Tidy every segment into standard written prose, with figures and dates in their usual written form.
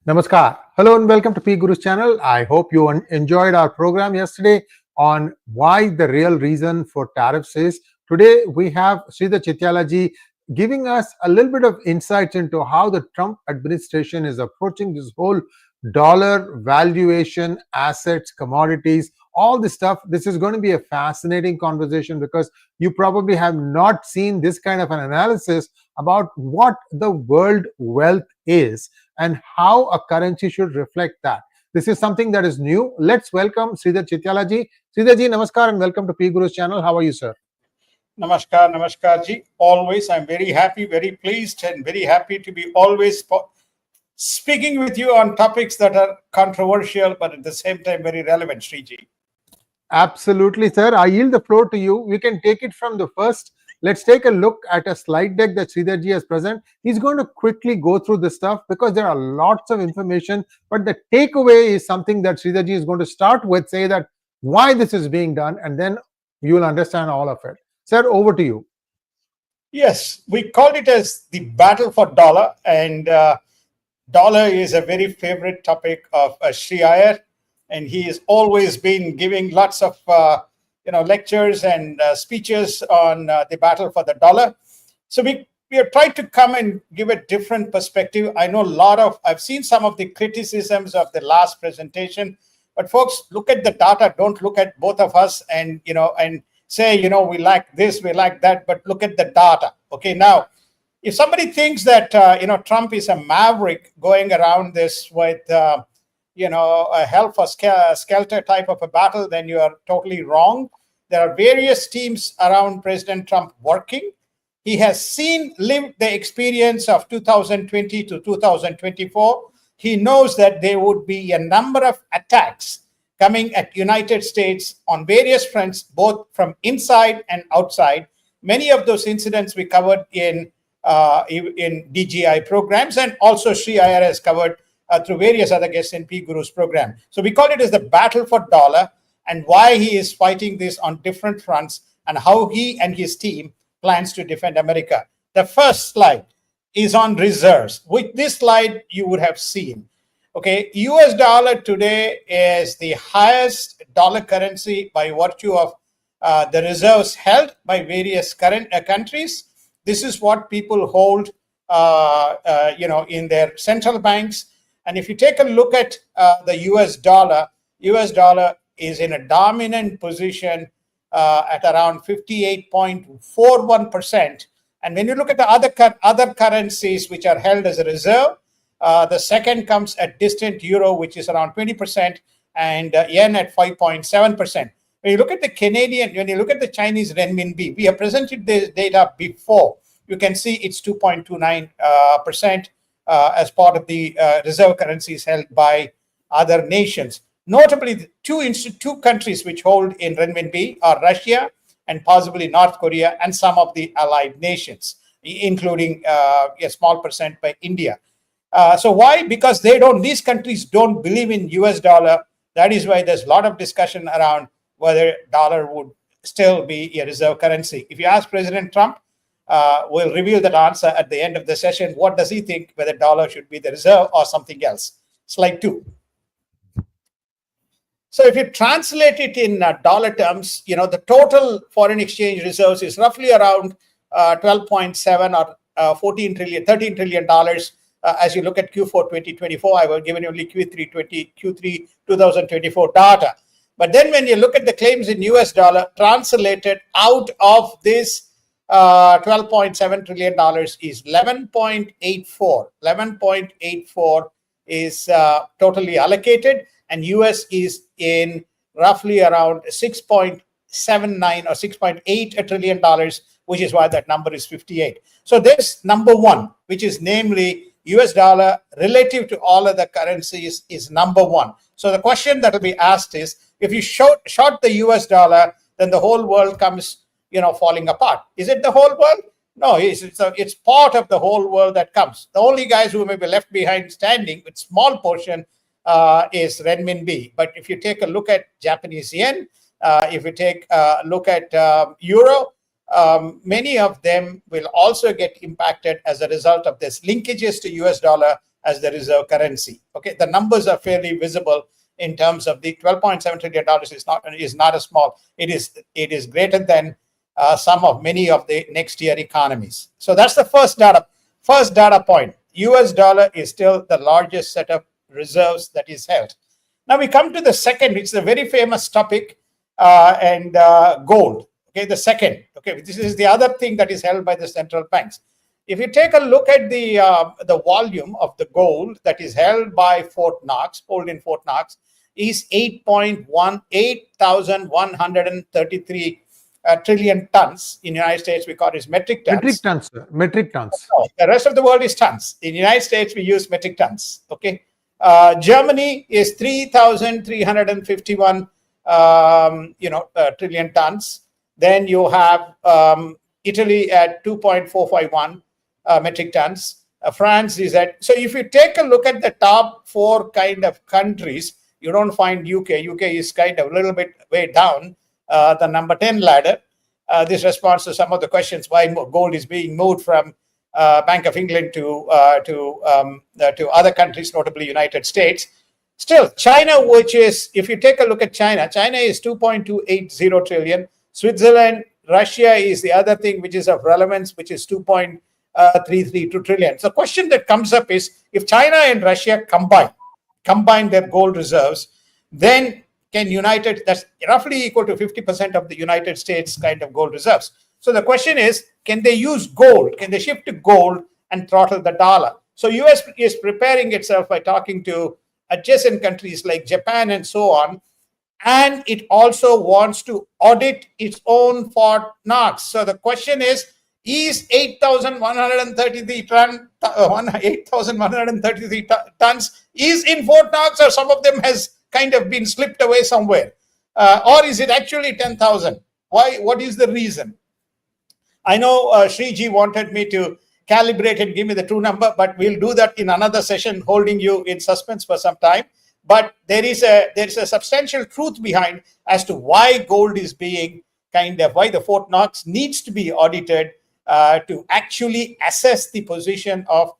Namaskar. Hello and welcome to PGurus channel. I hope you enjoyed our program yesterday on why the real reason for tariffs is. Today we have Sridhar Chityala ji giving us a little bit of insights into how the Trump administration is approaching this whole dollar valuation, assets, commodities, all this stuff. This is going to be a fascinating conversation because you probably have not seen this kind of an analysis about what the world wealth is and how a currency should reflect that. This is something that is new. Let's welcome Sridhar Chityala ji. Sridhar ji, namaskar and welcome to PGurus channel. How are you, sir? Namaskar ji. Always, I'm very happy, very pleased, and very happy to be always speaking with you on topics that are controversial, but at the same time very relevant, Sri ji. Absolutely, sir. I yield the floor to you. We can take it from the first. Let's take a look at a slide deck that Sridhar ji has present. He's going to quickly go through this stuff because there are lots of information, but the takeaway is something that Sridhar ji is going to start with, say that why this is being done, and then you will understand all of it. Sir, over to you. Yes, we called it as the battle for dollar, and dollar is a very favorite topic of Sree Iyer, and he has always been giving lots of lectures and speeches on the battle for the dollar. So we have tried to come and give a different perspective. I know I've seen some of the criticisms of the last presentation, but folks, look at the data. Don't look at both of us and say, we like this, we like that, but look at the data. Okay, now, if somebody thinks that, Trump is a maverick going around this with, a 𝗟𝗡𝗙𝗪 type of a battle, then you are totally wrong. There are various teams around President Trump working. He has lived the experience of 2020 to 2024. He knows that there would be a number of attacks coming at United States on various fronts, both from inside and outside. Many of those incidents we covered in DGI programs, and also Sree Iyer has covered through various other guests in PGurus program. So we call it as the battle for dollar, and why he is fighting this on different fronts and how he and his team plans to defend America. The first slide is on reserves. With this slide, you would have seen. Okay, US dollar today is the highest dollar currency by virtue of the reserves held by various countries. This is what people hold, in their central banks. And if you take a look at the US dollar is in a dominant position at around 58.41%. And when you look at the other currencies which are held as a reserve, the second comes at distant euro, which is around 20%, and yen at 5.7%. When you look at the Canadian, when you look at the Chinese renminbi, we have presented this data before. You can see it's 2.29% as part of the reserve currencies held by other nations. Notably, the two countries which hold in renminbi are Russia and possibly North Korea and some of the allied nations, including a small percent by India. So why? Because these countries don't believe in US dollar. That is why there's a lot of discussion around whether dollar would still be a reserve currency. If you ask President Trump, we'll reveal that answer at the end of the session. What does he think, whether dollar should be the reserve or something else? Slide 2. So if you translate it in dollar terms, the total foreign exchange reserves is roughly around 12.7 or 13 trillion dollars. As you look at Q4 2024, I was given only Q3 2024 data. But then when you look at the claims in US dollar translated out of this $12.7 trillion is 11.84. 11.84 is totally allocated, and US is in roughly around 6.79 or 6.8 trillion dollars, which is why that number is 58. So this number one, which is namely US dollar relative to all other currencies, is number one. So the question that will be asked is, if you short the US dollar, then the whole world comes falling apart. Is it the whole world? No, it's part of the whole world that comes. The only guys who may be left behind standing with small portion is renminbi. But if you take a look at Japanese yen, if you take a look at euro, many of them will also get impacted as a result of this linkages to US dollar as the reserve currency. Okay, the numbers are fairly visible in terms of the $12.7 trillion is not a small. It is greater than sum of many of the next year economies. So that's the first data point. US dollar is still the largest set of reserves that is held. Now we come to the second, which is a very famous topic, and gold. Okay, the second. Okay, this is the other thing that is held by the central banks. If you take a look at the volume of the gold that is held by Fort Knox, hold in Fort Knox, is 8,133 trillion tons. In the United States, we call it metric tons. Metric tons, sir. Metric tons. The rest of the world is tons. In the United States, we use metric tons. Okay. Germany is 3,351 trillion tons. Then you have Italy at 2.451 metric tons. France is at. So if you take a look at the top four kind of countries, you don't find UK. UK is kind of a little bit way down the number 10 ladder. This responds to some of the questions why gold is being moved from Bank of England to other countries, notably United States. Still, China, which is, if you take a look at China, China is 2.280 trillion. Switzerland, Russia is the other thing which is of relevance, which is 2.332 trillion. So the question that comes up is, if China and Russia combine their gold reserves, then can that's roughly equal to 50% of the United States kind of gold reserves. So the question is, can they use gold? Can they shift to gold and throttle the dollar? So US is preparing itself by talking to adjacent countries like Japan and so on. And it also wants to audit its own Fort Knox. So the question is 8,133 tons is in Fort Knox, or some of them has kind of been slipped away somewhere? Or is it actually 10,000? Why? What is the reason? I know Sree ji wanted me to calibrate and give me the true number, but we'll do that in another session, holding you in suspense for some time. But there is a substantial truth behind as to why gold is being why the Fort Knox needs to be audited to actually assess the position of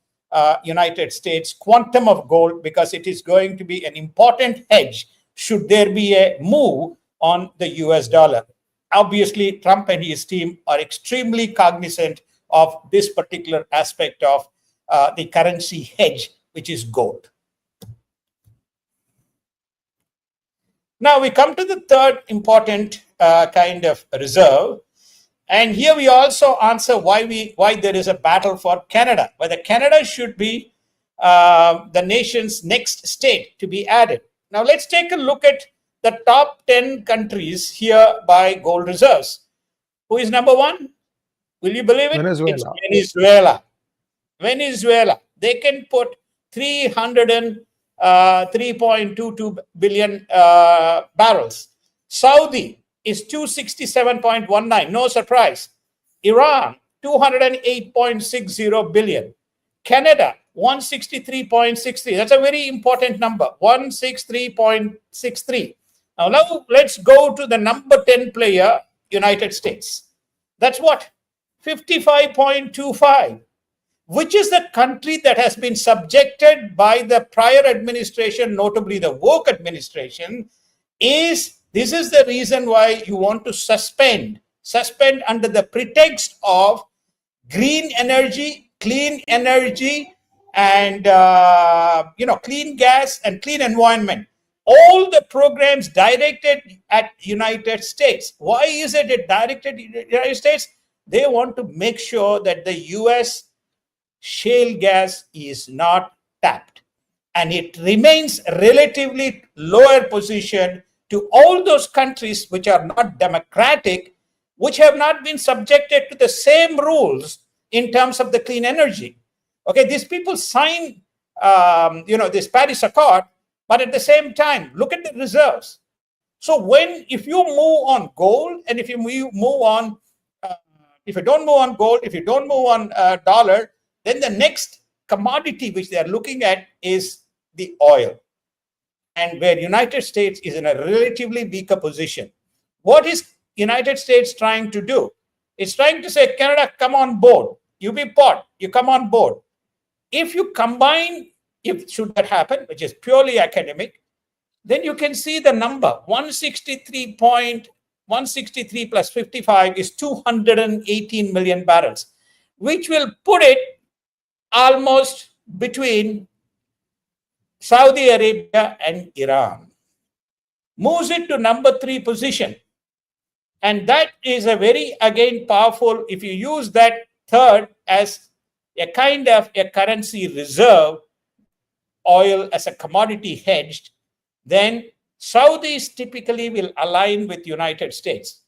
United States quantum of gold, because it is going to be an important hedge should there be a move on the US dollar. Obviously, Trump and his team are extremely cognizant of this particular aspect of the currency hedge, which is gold. Now we come to the third important kind of reserve. And here we also answer why there is a battle for Canada, whether Canada should be the nation's next state to be added. Now let's take a look at the top 10 countries here by gold reserves. Who is number one? Will you believe it? Venezuela. It's Venezuela. Venezuela. They can put 3.22 billion barrels. Saudi is 267.19. No surprise. Iran, 208.60 billion. Canada, 163.63. That's a very important number, 163.63. Now let's go to the number 10 player, United States. That's what? 55.25. Which is the country that has been subjected by the prior administration, notably the woke administration, this is the reason why you want to suspend under the pretext of green energy, clean energy, and clean gas and clean environment. All the programs directed at United States. Why is it directed at United States? They want to make sure that the US shale gas is not tapped, and it remains relatively lower position to all those countries which are not democratic, which have not been subjected to the same rules in terms of the clean energy. Okay, these people sign this Paris Accord, but at the same time, look at the reserves. So if you move on gold, and if you move on, if you don't move on gold, if you don't move on dollar, then the next commodity which they are looking at is the oil. And where United States is in a relatively weaker position. What is United States trying to do? It's trying to say, Canada, come on board. You be part, you come on board. If you combine if should that happen, which is purely academic, then you can see the number 163 plus 55 is 218 million barrels, which will put it almost between Saudi Arabia and Iran. Moves it to number 3 position. And that is a very, again, powerful, if you use that third as a kind of a currency reserve, oil as a commodity hedged, then Saudis typically will align with United States.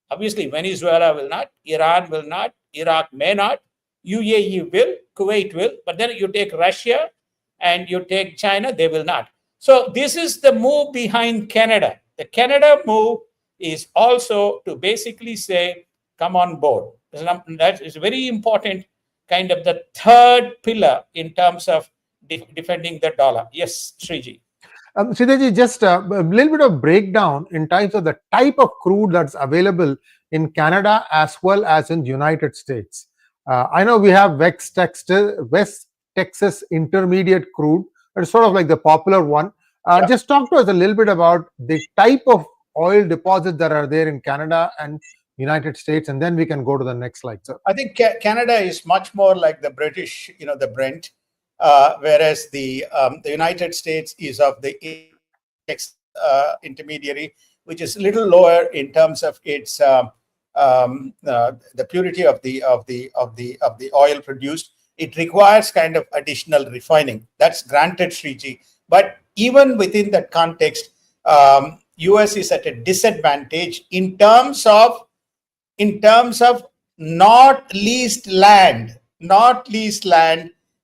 Obviously, Venezuela will not, Iran will not, Iraq may not, UAE will, Kuwait will, but then you take Russia and you take China, they will not. So this is the move behind Canada. The Canada move is also to basically say, come on board. That is very important, kind of the third pillar in terms of defending the dollar. Yes, Sriji. Sridharji, just a little bit of breakdown in terms of the type of crude that's available in Canada as well as in the United States. I know we have West Texas Intermediate crude. It's sort of like the popular one. Yeah. Just talk to us a little bit about the type of oil deposits that are there in Canada and United States, and then we can go to the next slide, sir. I think Canada is much more like the British, the Brent, whereas the United States is of the intermediary, which is a little lower in terms of its the purity of the oil produced. It requires kind of additional refining. That's granted, Sriji. But even within that context, US is at a disadvantage in terms of not leased land,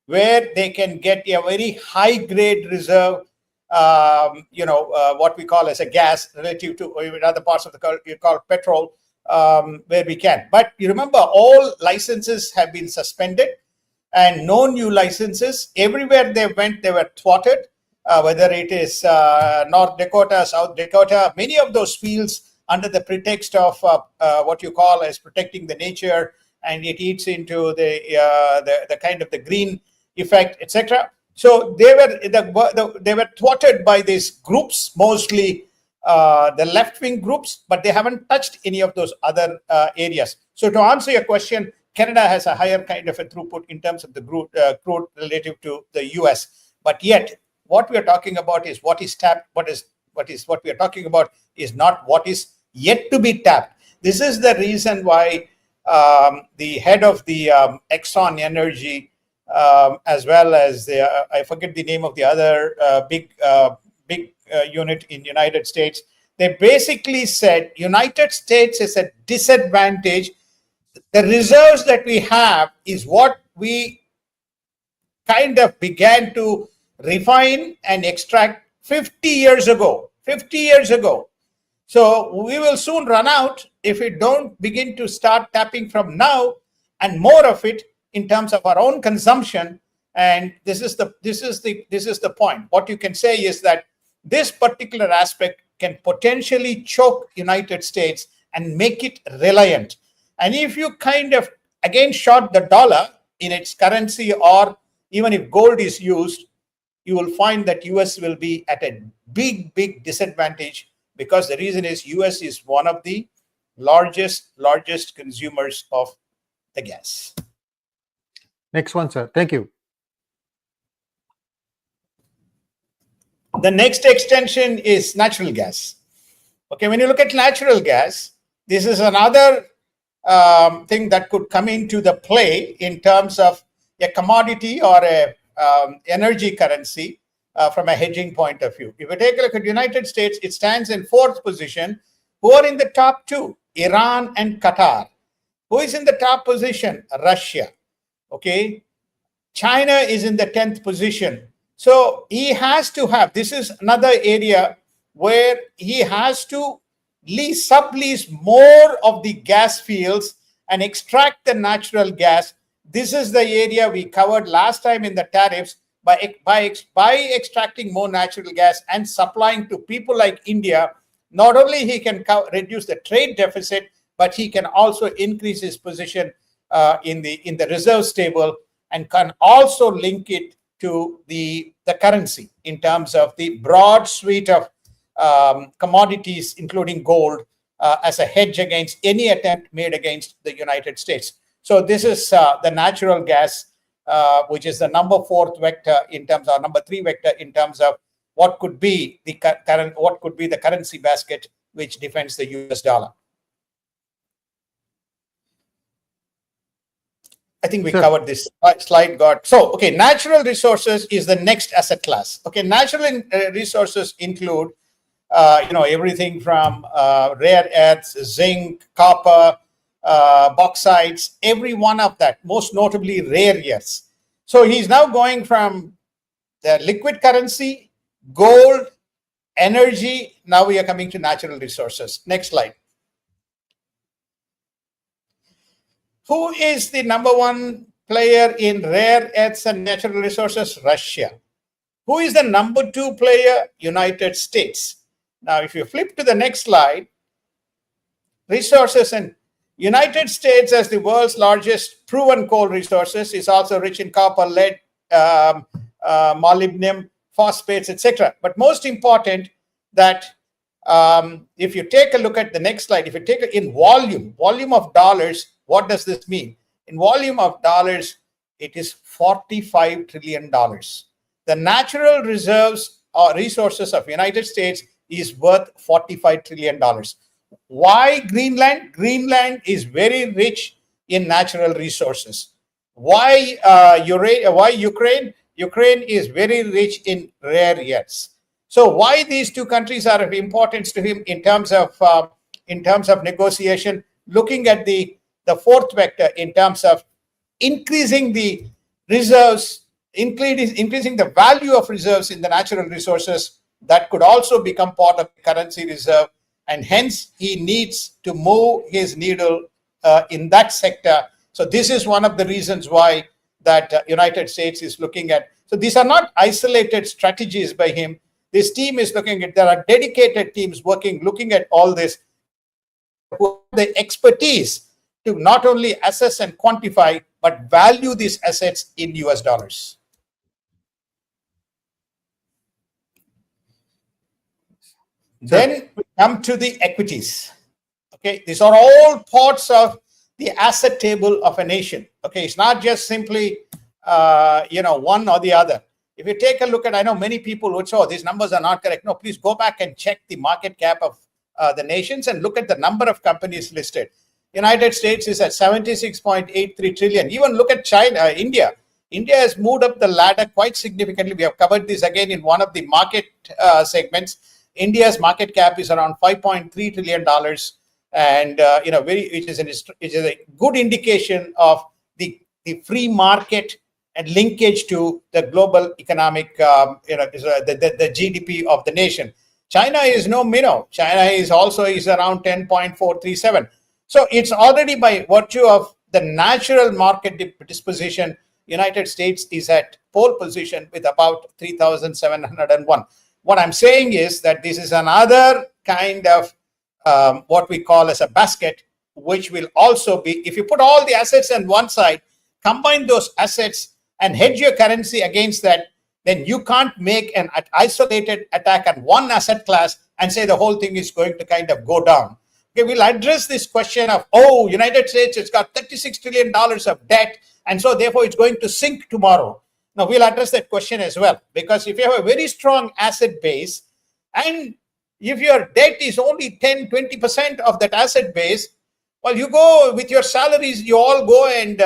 where they can get a very high grade reserve, what we call as a gas relative to in other parts of the country, you call petrol, where we can. But you remember, all licenses have been suspended and no new licenses. Everywhere they went, they were thwarted, whether it is North Dakota, South Dakota, many of those fields under the pretext of what you call as protecting the nature, and it eats into the kind of the green effect, etc. So they were thwarted by these groups, mostly the left-wing groups, but they haven't touched any of those other areas. So to answer your question, Canada has a higher kind of a throughput in terms of the crude relative to the US. But yet, what we are talking about is what is tapped. What we are talking about is not what is yet to be tapped. This is the reason why the head of the Exxon Energy, as well as I forget the name of the other big unit in United States, they basically said United States is at disadvantage. The reserves that we have is what we kind of began to refine and extract 50 years ago. 50 years ago. So we will soon run out if we don't begin to start tapping from now, and more of it in terms of our own consumption. And this is the point. What you can say is that this particular aspect can potentially choke United States and make it reliant. And if you kind of again short the dollar in its currency, or even if gold is used, you will find that US will be at a big disadvantage, because the reason is US is one of the largest consumers of the gas. Next one, sir. Thank you. The next extension is natural gas. Okay, when you look at natural gas, this is another thing that could come into the play in terms of a commodity or a energy currency from a hedging point of view. If you take a look at the United States, it stands in 4th position. Who are in the top 2? Iran and Qatar. Who is in the top position? Russia. Okay. China is in the 10th position. So he has to have, this is another area where he has to sublease more of the gas fields and extract the natural gas. This is the area we covered last time in the tariffs. By extracting more natural gas and supplying to people like India, not only he can reduce the trade deficit, but he can also increase his position in the reserves table, and can also link it to the currency in terms of the broad suite of commodities, including gold, as a hedge against any attempt made against the United States. So this is the natural gas, which is the number 4th vector in terms of number 3 vector in terms of what could be the currency basket which defends the US dollar. I think we covered this slide. Okay, natural resources is the next asset class. Okay, natural resources include everything from rare earths, zinc, copper, bauxites, every one of that, most notably rare earths. So he's now going from the liquid currency, gold, energy. Now we are coming to natural resources. Next slide. Who is the number 1 player in rare earths and natural resources? Russia. Who is the number 2 player? United States. Now, if you flip to the next slide, resources, and United States as the world's largest proven coal resources is also rich in copper, lead, molybdenum, phosphates, etc. But most important that if you take a look at the next slide, if you take it in volume of dollars, what does this mean? In volume of dollars, it is $45 trillion. The natural reserves or resources of United States is worth $45 trillion. Why Greenland? Greenland is very rich in natural resources. Why Ukraine? Ukraine is very rich in rare earths. So why these two countries are of importance to him in terms of negotiation? Looking at the 4th vector in terms of increasing the reserves, increasing the value of reserves in the natural resources, that could also become part of the currency reserve, and hence he needs to move his needle in that sector. So this is one of the reasons why that United States is looking at. So these are not isolated strategies by him. This team is looking at, there are dedicated teams looking at all this, who have the expertise to not only assess and quantify, but value these assets in US dollars. Then we come to the equities. Okay, these are all parts of the asset table of a nation. Okay, it's not just simply one or the other. If you take a look at, I know many people would say, oh, these numbers are not correct. No, please go back and check the market cap of the nations and look at the number of companies listed. United States is at 76.83 trillion. Even look at China, India. India has moved up the ladder quite significantly. We have covered this again in one of the market segments. India's market cap is around $5.3 trillion, and which is a good indication of the free market and linkage to the global economic, the GDP of the nation. China is no minnow. China is around 10.437. So it's already by virtue of the natural market disposition, United States is at pole position with about 3,701. What I'm saying is that this is another kind of what we call as a basket, which will also be, if you put all the assets on one side, combine those assets and hedge your currency against that, then you can't make an isolated attack on one asset class and say the whole thing is going to kind of go down. Okay, we'll address this question of, oh, United States has got $36 trillion of debt, and so therefore it's going to sink tomorrow. Now, we'll address that question as well, because if you have a very strong asset base, and if your debt is only 10-20% of that asset base, well, you go with your salaries, you all go and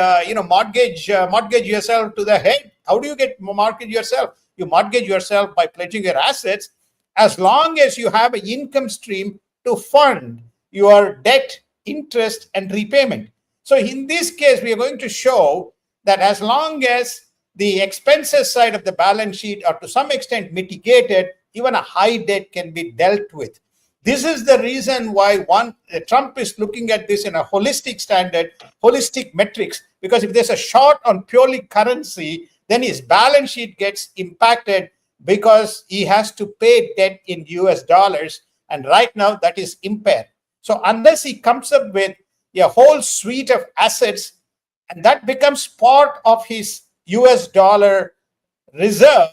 mortgage yourself to the head. How do you get mortgage yourself? You mortgage yourself by pledging your assets, as long as you have an income stream to fund your debt, interest, and repayment. So in this case, we are going to show that as long as the expenses side of the balance sheet are to some extent mitigated, even a high debt can be dealt with. This is the reason why Trump is looking at this in a holistic standard, holistic metrics, because if there's a short on purely currency, then his balance sheet gets impacted because he has to pay debt in US dollars, and right now that is impaired. So unless he comes up with a whole suite of assets, and that becomes part of his US dollar reserve,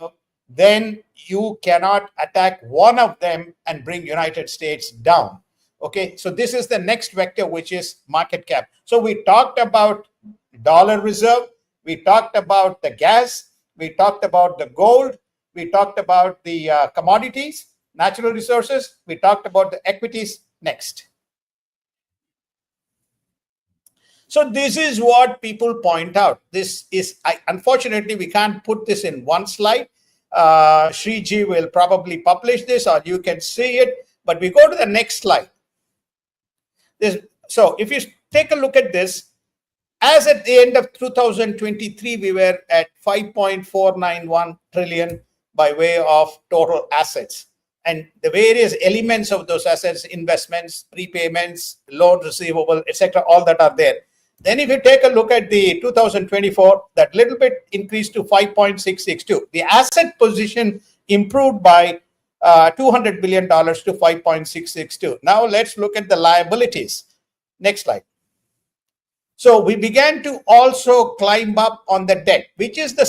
then you cannot attack one of them and bring United States down. Okay, so this is the next vector, which is market cap. So we talked about dollar reserve, we talked about the gas, we talked about the gold, we talked about the commodities, natural resources, we talked about the equities. Next. So this is what people point out. This is, unfortunately, we can't put this in one slide. Sree will probably publish this, or you can see it, but we go to the next slide. So if you take a look at this, as at the end of 2023, we were at 5.491 trillion by way of total assets. And the various elements of those assets, investments, prepayments, loan receivable, etc., all that are there. Then if you take a look at the 2024, that little bit increased to 5.662. The asset position improved by $200 billion to 5.662. Now let's look at the liabilities. Next slide. So we began to also climb up on the debt, which is the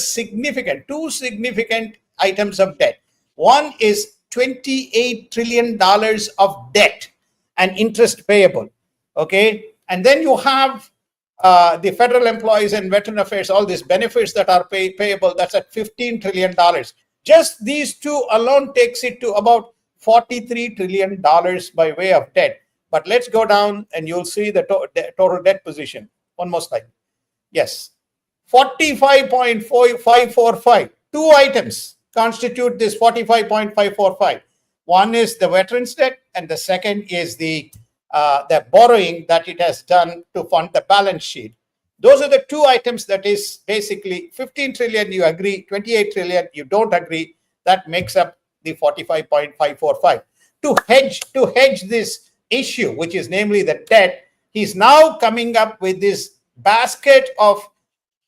two significant items of debt. One is $28 trillion of debt and interest payable. Okay. And then you have the federal employees and veteran affairs, all these benefits that are payable, that's at $15 trillion. Just these two alone takes it to about $43 trillion by way of debt. But let's go down and you'll see the total debt position. One more slide. Yes. 45.545. Two items constitute this 45.545. One is the veterans debt, and the second is the borrowing that it has done to fund the balance sheet. Those are the two items that is basically 15 trillion you agree, 28 trillion you don't agree. That makes up the 45.545. To hedge this issue, which is namely the debt, he's now coming up with this basket of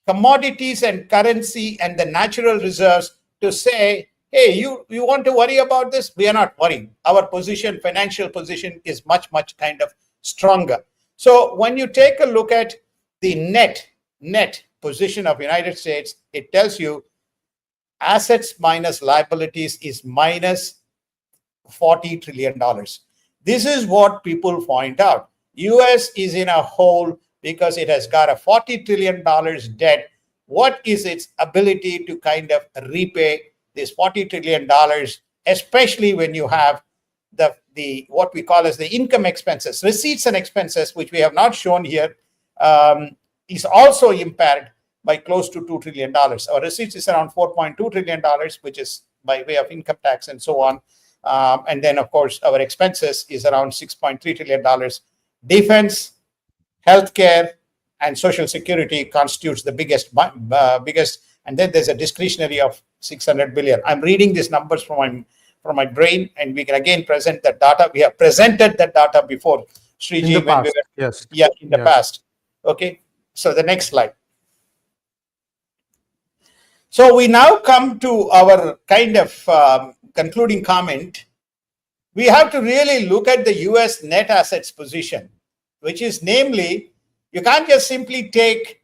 commodities and currency and the natural reserves to say, hey, you want to worry about this? We are not worrying. Our position, financial position is much kind of stronger. So when you take a look at the net position of United States, it tells you assets minus liabilities is minus $40 trillion. This is what people point out. US is in a hole because it has got a $40 trillion debt. What is its ability to kind of repay this $40 trillion, especially when you have the what we call as the income expenses, receipts and expenses, which we have not shown here, is also impaired by close to $2 trillion. Our receipts is around $4.2 trillion, which is by way of income tax and so on. And then, of course, our expenses is around $6.3 trillion. Defense, healthcare, and social security constitutes the biggest. And then there's a discretionary of 600 billion. I'm reading these numbers from my brain, and we can again present that data. We have presented that data before, Sree, in the past. Yes. Yeah, in the past. Okay. So the next slide. So we now come to our kind of concluding comment. We have to really look at the US net assets position, which is namely, you can't just simply take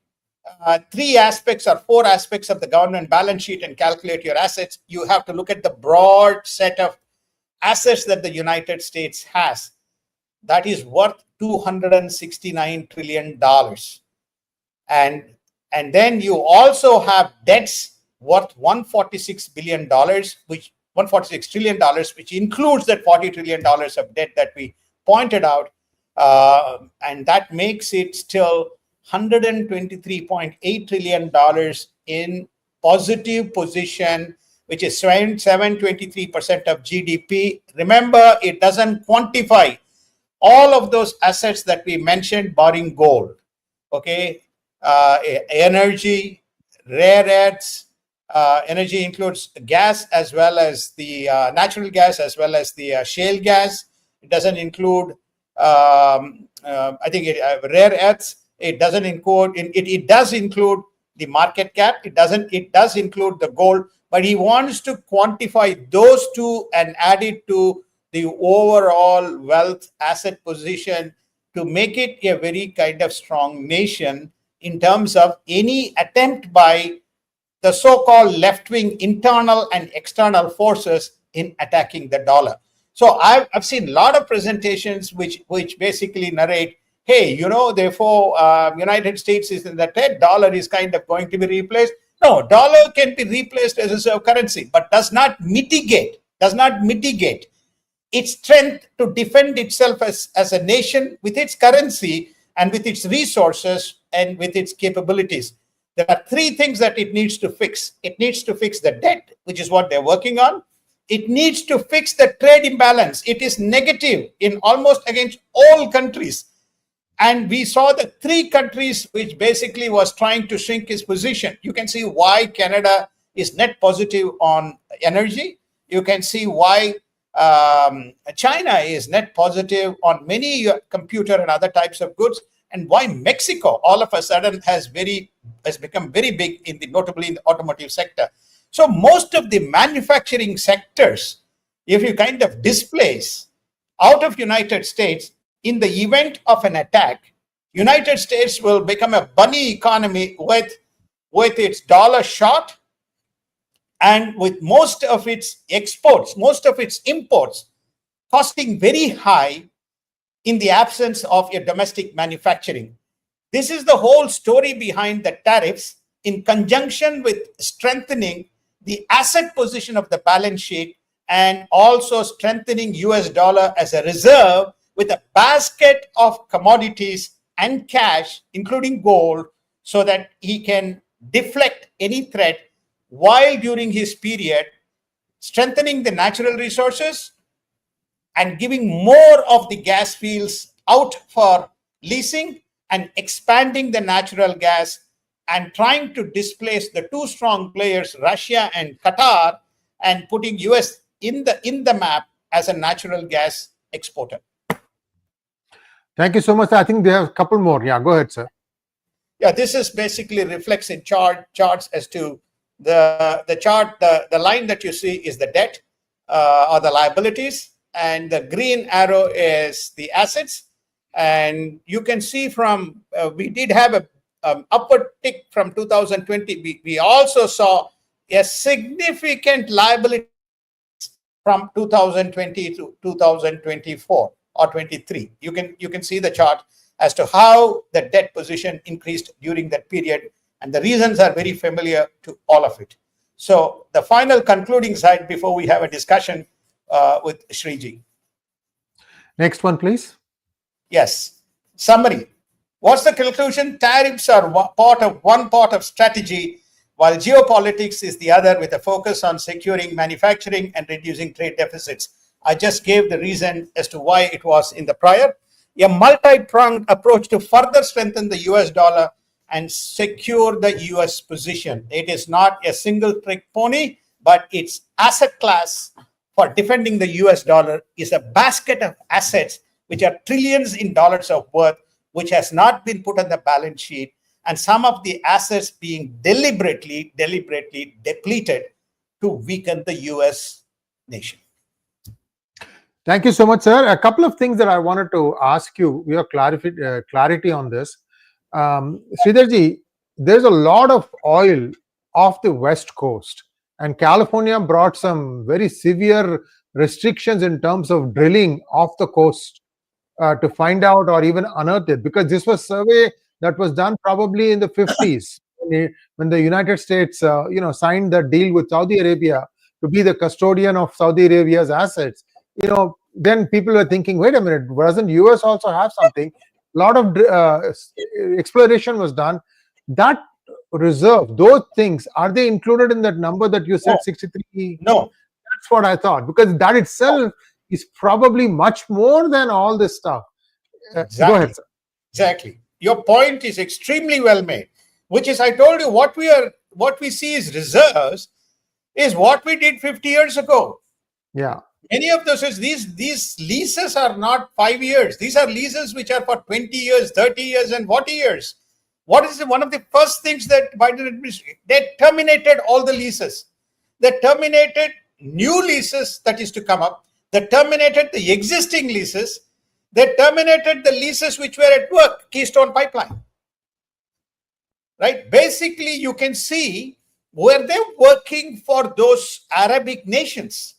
3 aspects or 4 aspects of the government balance sheet and calculate your assets. You have to look at the broad set of assets that the United States has. That is worth $269 trillion. And then you also have debts worth $146 billion, which $146 trillion, which includes that $40 trillion of debt that we pointed out. And that makes it still $123.8 trillion in positive position, which is 723% of GDP. Remember, it doesn't quantify all of those assets that we mentioned, barring gold. Okay, energy, rare earths. Energy includes gas as well as the natural gas as well as the shale gas. It doesn't include, I think, rare earths. It doesn't include. It does include the market cap. It does include the gold. But he wants to quantify those two and add it to the overall wealth asset position to make it a very kind of strong nation in terms of any attempt by the so-called left-wing internal and external forces in attacking the dollar. So I've seen a lot of presentations which basically narrate, hey, therefore United States is in the debt, dollar is kind of going to be replaced. No, dollar can be replaced as a reserve currency, but does not mitigate its strength to defend itself as a nation with its currency and with its resources and with its capabilities. There are three things that it needs to fix. It needs to fix the debt, which is what they're working on. It needs to fix the trade imbalance. It is negative in almost against all countries. And we saw the three countries which basically was trying to shrink its position. You can see why Canada is net positive on energy. You can see why China is net positive on many computer and other types of goods, and why Mexico all of a sudden has become very big notably in the automotive sector. So most of the manufacturing sectors, if you kind of displace out of United States, in the event of an attack, United States will become a bunny economy with its dollar short and with most of its exports, most of its imports costing very high in the absence of your domestic manufacturing. This is the whole story behind the tariffs, in conjunction with strengthening the asset position of the balance sheet and also strengthening US dollar as a reserve with a basket of commodities and cash, including gold, so that he can deflect any threat while during his period strengthening the natural resources and giving more of the gas fields out for leasing and expanding the natural gas and trying to displace the two strong players, Russia and Qatar, and putting US in the map as a natural gas exporter. Thank you so much. I think they have a couple more. Yeah, go ahead, sir. Yeah, this is basically reflects in charts as to the chart. The line that you see is the debt or the liabilities, and the green arrow is the assets. And you can see from we did have a upward tick from 2020. We also saw a significant liability from 2020 to 2024 or 23. You can see the chart as to how the debt position increased during that period, and the reasons are very familiar to all of it. So the final concluding slide before we have a discussion with Sree. Next one, please. Yes. Summary. What's the conclusion? Tariffs are one part of strategy, while geopolitics is the other, with a focus on securing manufacturing and reducing trade deficits. I just gave the reason as to why it was in the prior. A multi-pronged approach to further strengthen the US dollar and secure the US position. It is not a single trick pony, but its asset class for defending the US dollar is a basket of assets which are trillions in dollars of worth, which has not been put on the balance sheet, and some of the assets being deliberately depleted to weaken the US nation. Thank you so much, sir. A couple of things that I wanted to ask you, your clarity on this. Sridharji, there's a lot of oil off the West Coast, and California brought some very severe restrictions in terms of drilling off the coast to find out or even unearth it, because this was a survey that was done probably in the 50s when the United States signed the deal with Saudi Arabia to be the custodian of Saudi Arabia's assets. Then people were thinking, wait a minute, doesn't US also have something? A lot of exploration was done. That reserve, those things, are they included in that number that you said, 63? No. That's what I thought, because that itself is probably much more than all this stuff. Exactly. Go ahead, sir. Exactly. Your point is extremely well made, which is, I told you, what we see as reserves is what we did 50 years ago. Yeah. Many of those, these leases are not 5 years. These are leases which are for 20 years, 30 years, and 40 years. What is one of the first things that Biden administration? They terminated all the leases. They terminated new leases that is to come up. They terminated the existing leases. They terminated the leases which were at work, Keystone Pipeline. Right? Basically, you can see were they working for those Arabic nations?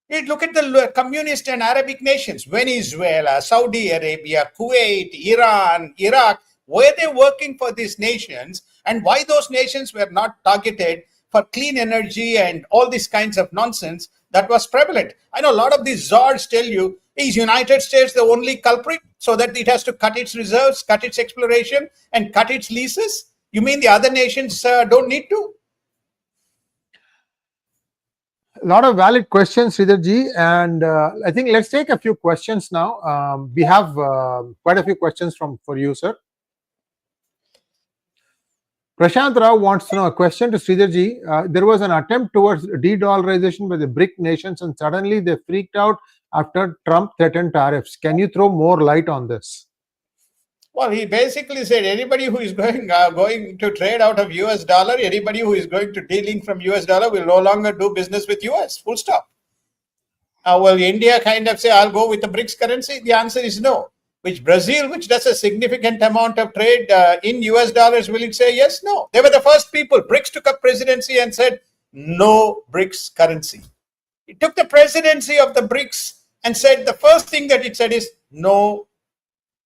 You look at the communist and Arabic nations, Venezuela, Saudi Arabia, Kuwait, Iran, Iraq. Were they working for these nations, and why those nations were not targeted for clean energy and all these kinds of nonsense that was prevalent? I know a lot of these czars tell you, is United States the only culprit so that it has to cut its reserves, cut its exploration, and cut its leases? You mean the other nations don't need to? A lot of valid questions, Sridharji, and I think let's take a few questions now. We have quite a few questions for you, sir. Prashant Rao wants to know a question to Sridharji. There was an attempt towards de-dollarization by the BRIC nations, and suddenly they freaked out after Trump threatened tariffs. Can you throw more light on this? Well, he basically said anybody who is going to trade out of US dollar, anybody who is going to dealing from US dollar will no longer do business with US, full stop. Will India kind of say, I'll go with the BRICS currency? The answer is no. Which Brazil, which does a significant amount of trade in US dollars, will it say yes? No. They were the first people. BRICS took up presidency and said, no BRICS currency. It took the presidency of the BRICS and said the first thing that it said is no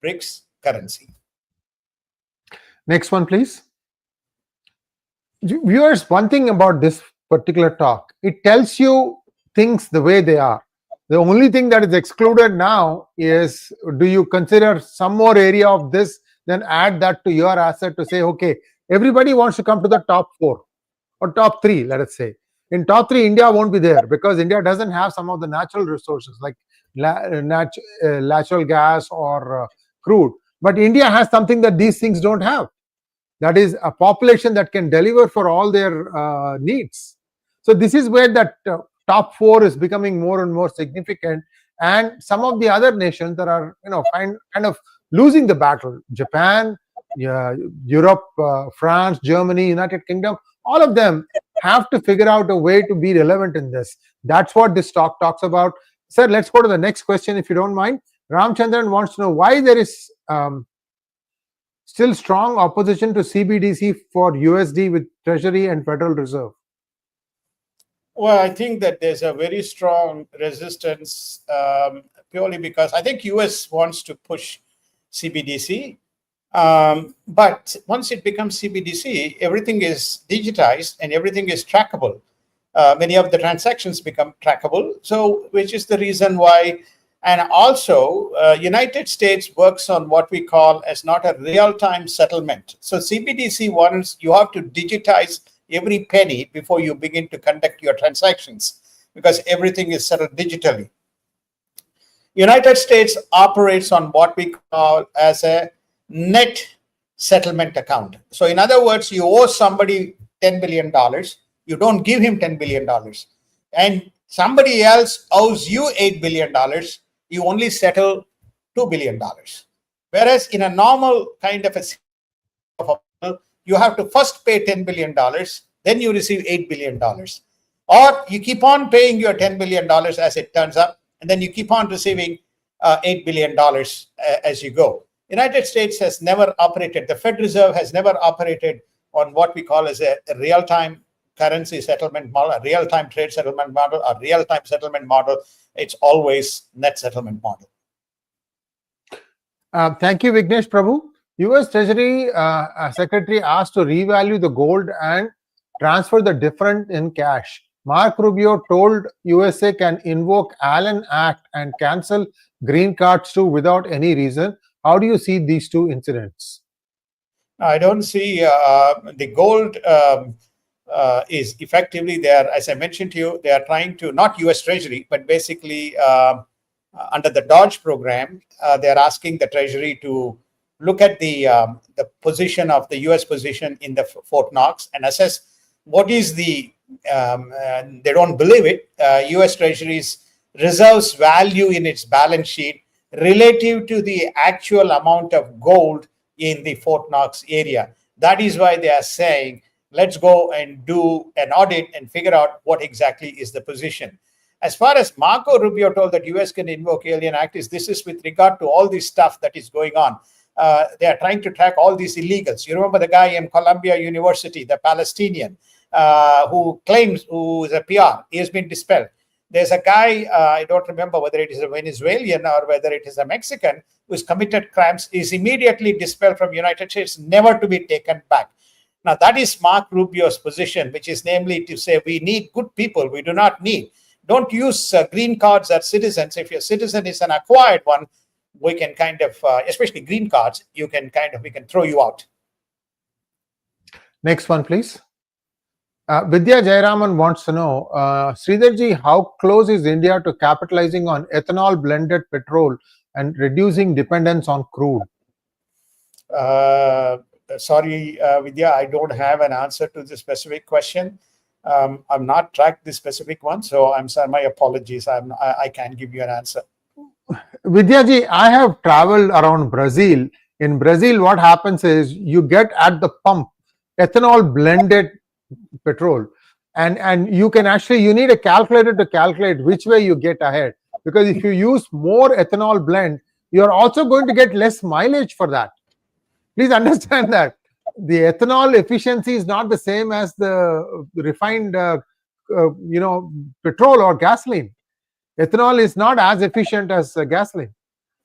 BRICS currency. Next one, please. Viewers, one thing about this particular talk, it tells you things the way they are. The only thing that is excluded now is, do you consider some more area of this, then add that to your asset to say, okay, everybody wants to come to the top 4 or top 3, let us say. In top 3, India won't be there because India doesn't have some of the natural resources like natural gas or crude. But India has something that these things don't have. That is a population that can deliver for all their needs. So this is where that top 4 is becoming more and more significant. And some of the other nations that are, kind of losing the battle, Japan, Europe, France, Germany, United Kingdom, all of them have to figure out a way to be relevant in this. That's what this talk talks about. Sir, let's go to the next question if you don't mind. Ramchandran wants to know why there is still strong opposition to CBDC for USD with Treasury and Federal Reserve. Well, I think that there's a very strong resistance purely because I think US wants to push CBDC. But once it becomes CBDC, everything is digitized and everything is trackable. Many of the transactions become trackable. So, which is the reason why. And also, United States works on what we call as not a real-time settlement. So CBDC wants you have to digitize every penny before you begin to conduct your transactions because everything is settled digitally. United States operates on what we call as a net settlement account. So in other words, you owe somebody $10 billion. You don't give him $10 billion. And somebody else owes you $8 billion. You only settle $2 billion. Whereas in a normal kind of a, you have to first pay $10 billion, then you receive $8 billion. Or you keep on paying your $10 billion as it turns up, and then you keep on receiving $8 billion as you go. United States has never operated, the Fed Reserve has never operated on what we call as a real-time currency settlement model, a real-time trade settlement model, a real-time settlement model. It's always net settlement model. Thank you, Vignesh Prabhu. US Treasury Secretary asked to revalue the gold and transfer the difference in cash. Mark Rubio told USA can invoke Allen Act and cancel green cards too without any reason. How do you see these two incidents? I don't see the gold is effectively there. As I mentioned to you, they are trying to, not US Treasury, but basically under the Dodge program, they are asking the Treasury to look at the position of the US position in the Fort Knox and assess what is the, they don't believe it, US Treasury's reserves value in its balance sheet relative to the actual amount of gold in the Fort Knox area. That is why they are saying, let's go and do an audit and figure out what exactly is the position. As far as Marco Rubio told that US can invoke Alien Act, this is with regard to all this stuff that is going on. They are trying to track all these illegals. You remember the guy in Columbia University, the Palestinian. who is a PR. He has been dispelled. There's a guy, I don't remember whether it is a Venezuelan or whether it is a Mexican, who's committed crimes, is immediately dispelled from United States, never to be taken back. Now, that is Mark Rubio's position, which is namely to say we need good people. We do not need. Don't use green cards as citizens. If your citizen is an acquired one, we can kind of, especially green cards, we can throw you out. Next one, please. Vidya Jayaraman wants to know, Sridharji, how close is India to capitalizing on ethanol blended petrol and reducing dependence on crude? Sorry, Vidya, I don't have an answer to this specific question. I've not tracked this specific one, so I'm sorry, my apologies. I can't give you an answer. Vidyaji, I have traveled around Brazil. In Brazil, what happens is you get at the pump ethanol blended petrol, and you can actually, you need a calculator to calculate which way you get ahead, because if you use more ethanol blend, you're also going to get less mileage for that. Please understand that the ethanol efficiency is not the same as the refined petrol or gasoline. Ethanol is not as efficient as gasoline.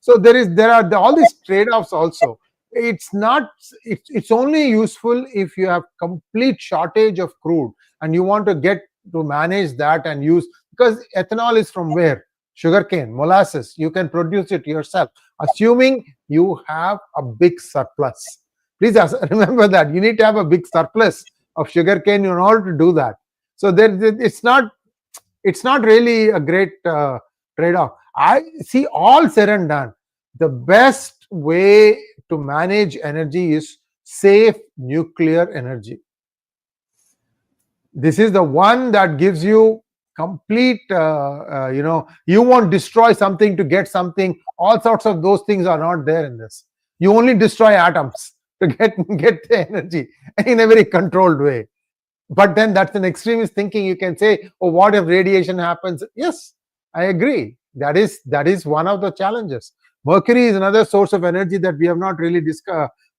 So there are all these trade-offs also. It's only useful if you have complete shortage of crude and you want to get to manage that and use, because ethanol is from where? Sugarcane, molasses. You can produce it yourself, assuming you have a big surplus. Please remember that you need to have a big surplus of sugarcane in order to do that. So it's not really a great trade-off. I see, all said and done, the best way to manage energy is safe nuclear energy. This is the one that gives you complete, you won't destroy something to get something. All sorts of those things are not there in this. You only destroy atoms to get the energy in a very controlled way. But then that's an extremist thinking. You can say, oh, what if radiation happens? Yes, I agree. That is one of the challenges. Mercury is another source of energy that we have not really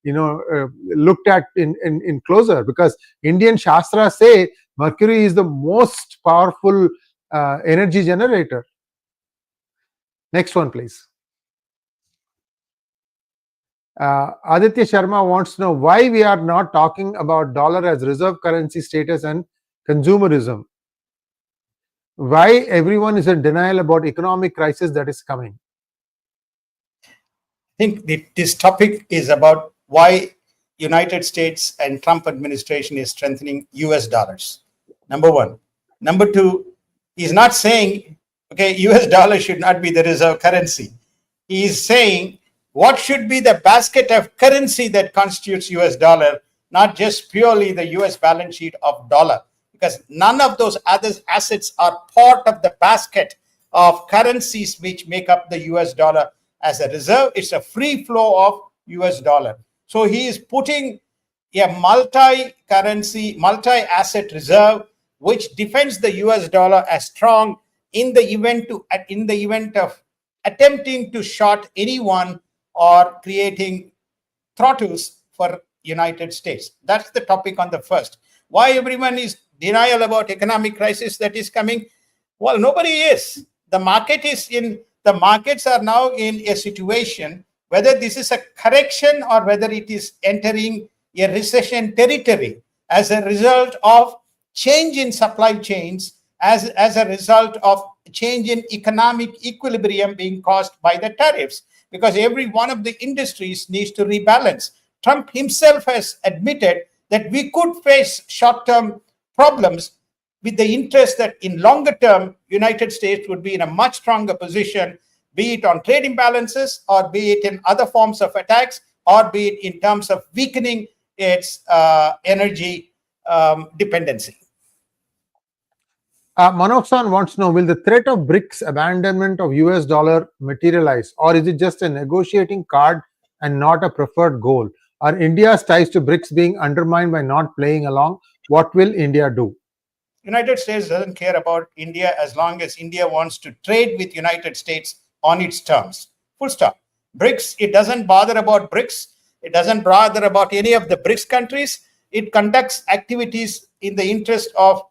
looked at in closer, because Indian Shastras say Mercury is the most powerful energy generator. Next one, please. Aditya Sharma wants to know why we are not talking about dollar as reserve currency status and consumerism. Why everyone is in denial about economic crisis that is coming? I think this topic is about why United States and Trump administration is strengthening US dollars. Number one. Number two, he's not saying, okay, US dollar should not be the reserve currency. He is saying what should be the basket of currency that constitutes US dollar, not just purely the US balance sheet of dollar, because none of those other assets are part of the basket of currencies which make up the US dollar as a reserve. It's a free flow of US dollar. So he is putting a multi-currency, multi-asset reserve which defends the US dollar as strong in the event of attempting to short anyone or creating throttles for United States. That's the topic on the first. Why everyone is denial about economic crisis that is coming? Well, nobody is. The markets are now in a situation, whether this is a correction or whether it is entering a recession territory as a result of change in supply chains, as a result of change in economic equilibrium being caused by the tariffs, because every one of the industries needs to rebalance. Trump himself has admitted that we could face short-term problems with the interest that in longer term, United States would be in a much stronger position, be it on trade imbalances or be it in other forms of attacks or be it in terms of weakening its energy dependency. Manoksan wants to know, will the threat of BRICS abandonment of US dollar materialize, or is it just a negotiating card and not a preferred goal? Are India's ties to BRICS being undermined by not playing along? What will India do? United States doesn't care about India as long as India wants to trade with United States on its terms. Full stop. BRICS, it doesn't bother about BRICS. It doesn't bother about any of the BRICS countries. it conducts activities in the interest of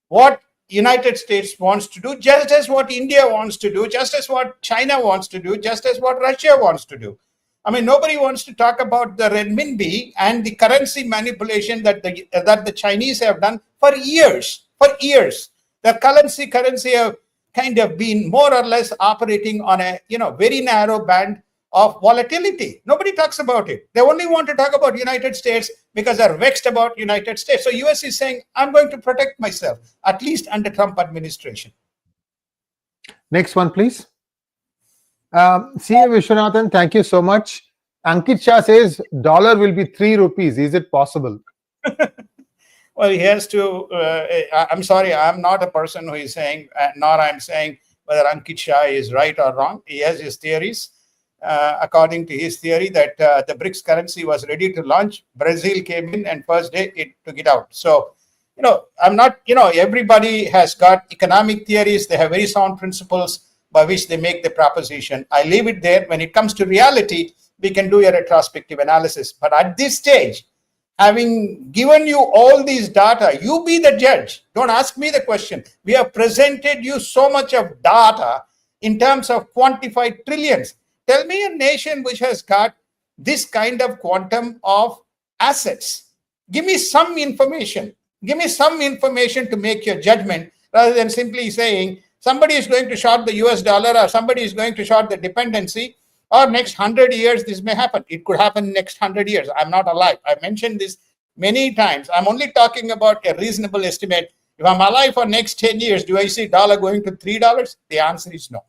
what United States wants to do, just as what India wants to do, just as what China wants to do, just as what Russia wants to do. I mean, nobody wants to talk about the renminbi and the currency manipulation that the Chinese have done for years. For years, the currency have kind of been more or less operating on a very narrow band of volatility. Nobody talks about it. They only want to talk about United States because they're vexed about United States. So US is saying, I'm going to protect myself, at least under Trump administration. Next one, please. C.A. Vishwanathan, thank you so much. Ankit Shah says dollar will be 3 rupees. Is it possible? Well, he has to. I'm sorry, I'm not a person who is saying, nor I'm saying whether Ankit Shah is right or wrong. He has his theories. According to his theory that the BRICS currency was ready to launch, Brazil came in and first day it took it out. So, I'm not, everybody has got economic theories. They have very sound principles by which they make the proposition. I leave it there. When it comes to reality, we can do a retrospective analysis. But at this stage, having given you all these data, you be the judge. Don't ask me the question. We have presented you so much of data in terms of quantified trillions. Tell me a nation which has got this kind of quantum of assets. Give me some information. Give me some information to make your judgment rather than simply saying somebody is going to short the US dollar or somebody is going to short the dependency or next 100 years this may happen. It could happen next 100 years. I'm not alive. I mentioned this many times. I'm only talking about a reasonable estimate. If I'm alive for next 10 years, do I see dollar going to $3? The answer is no.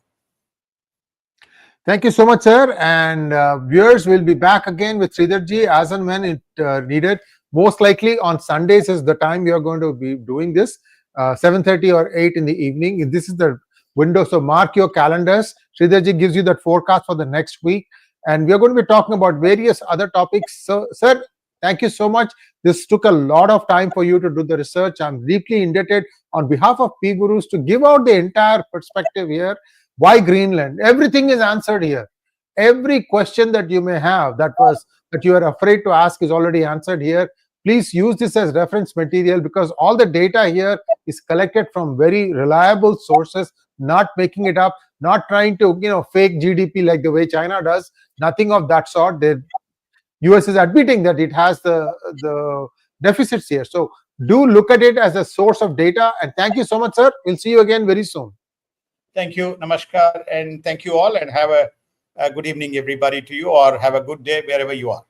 Thank you so much, sir. And viewers will be back again with Sridharji as and when it needed. Most likely on Sundays is the time we are going to be doing this, 7:30 or 8 in the evening. This is the window. So mark your calendars. Sridharji gives you that forecast for the next week. And we are going to be talking about various other topics. So, sir, thank you so much. This took a lot of time for you to do the research. I'm deeply indebted on behalf of PGurus to give out the entire perspective here. Why Greenland? Everything is answered here. Every question that you may have that you are afraid to ask is already answered here. Please use this as reference material because all the data here is collected from very reliable sources, not making it up, not trying to fake GDP like the way China does. Nothing of that sort. The US is admitting that it has the deficits here. So do look at it as a source of data. And thank you so much, sir. We'll see you again very soon. Thank you. Namaskar. And thank you all. And have a good evening, everybody, to you, or have a good day wherever you are.